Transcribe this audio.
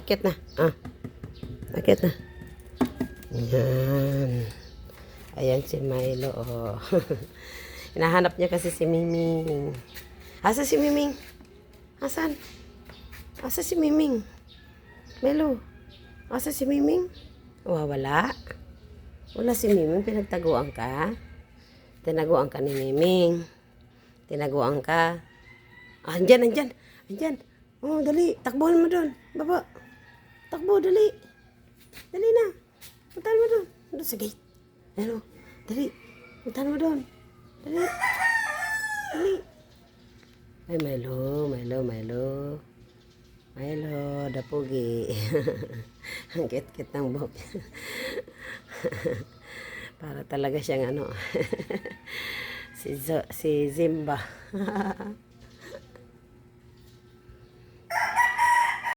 akit na. Akit na. Yan. Ayan si Milo. Oh. Hinahanap niya kasi si Miming. Asa si Miming? Asan? Asa si Miming? Milo. Asa si Miming? Wala. Wala si Miming. Pinagtaguan ka? Tinaguan ka ni Miming. Tinaguan ka? Andyan. Oh, dali. Takbuhan mo doon. Baba. Takbo, dali. Dali na. Puntahan mo doon. Doon sa gate. Ano? Dali. Puntahan mo doon. Dali. Ay, Milo, dapugi. Ang kit-kit ng buhok. Para talaga siyang si Zimba.